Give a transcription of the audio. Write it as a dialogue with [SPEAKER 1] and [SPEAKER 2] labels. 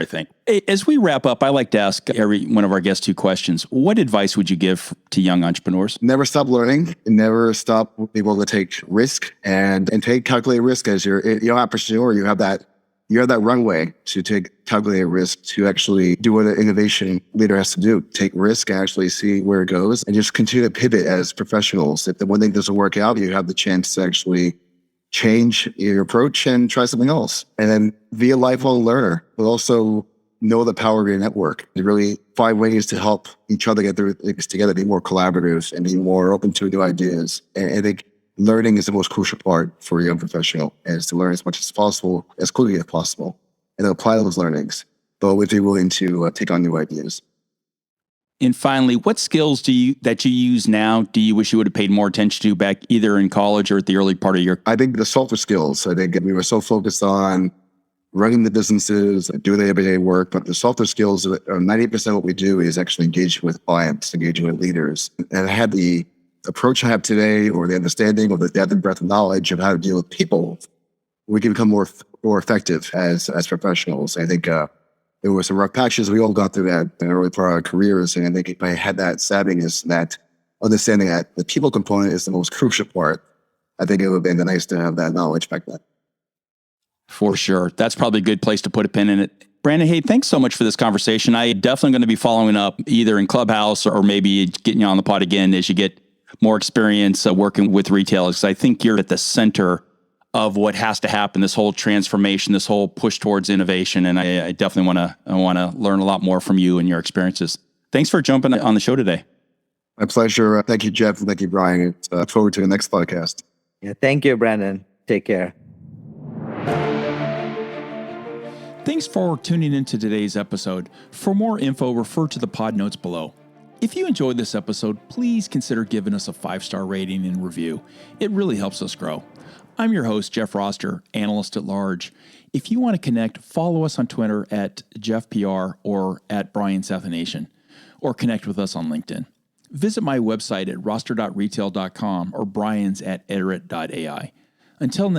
[SPEAKER 1] I think. Hey, as we wrap up, I like to ask every one of our guests 2 questions. What advice would you give to young entrepreneurs?
[SPEAKER 2] Never stop learning. Never stop being able to take risk and take calculated risk. As you're an entrepreneur, you have that runway to take calculated risk to actually do what an innovation leader has to do. Take risk, actually see where it goes, and just continue to pivot as professionals. If the one thing doesn't work out, you have the chance to actually change your approach and try something else. And then be a lifelong learner, but also know the power of your network and really find ways to help each other get through things together, be more collaborative and be more open to new ideas. And I think learning is the most crucial part for a young professional, is to learn as much as possible, as quickly as possible, and apply those learnings, but always be willing to take on new ideas.
[SPEAKER 1] And finally, what skills that you use now do you wish you would have paid more attention to back either in college or at the early part of your...
[SPEAKER 2] I think the softer skills. I think we were so focused on running the businesses, doing the everyday work, but the softer skills, 90% of what we do is actually engaging with clients, engaging with leaders. And I had the approach I have today, or the understanding, or the depth and breadth of knowledge of how to deal with people, we can become more effective as professionals. I think there were some rough patches. We all got through that in the early part of our careers. And I think if I had that savviness, that understanding that the people component is the most crucial part, I think it would have been nice to have that knowledge back then.
[SPEAKER 1] For sure. That's probably a good place to put a pin in it. Brandon, hey, thanks so much for this conversation. I definitely going to be following up either in Clubhouse or maybe getting you on the pod again as you get more experience working with retailers. Because I think you're at the center of what has to happen, this whole transformation, this whole push towards innovation. And I definitely want to learn a lot more from you and your experiences. Thanks for jumping on the show today.
[SPEAKER 2] My pleasure. Thank you, Jeff. And thank you, Brian. Look forward to the next podcast.
[SPEAKER 3] Yeah, thank you, Brandon. Take care.
[SPEAKER 1] Thanks for tuning into today's episode. For more info, refer to the pod notes below. If you enjoyed this episode, please consider giving us a 5-star rating and review. It really helps us grow. I'm your host, Jeff Roster, analyst at large. If you want to connect, follow us on Twitter at JeffPR or at Brian Sathianathan, or connect with us on LinkedIn. Visit my website at roster.retail.com or Brian's at iterate.ai. Until next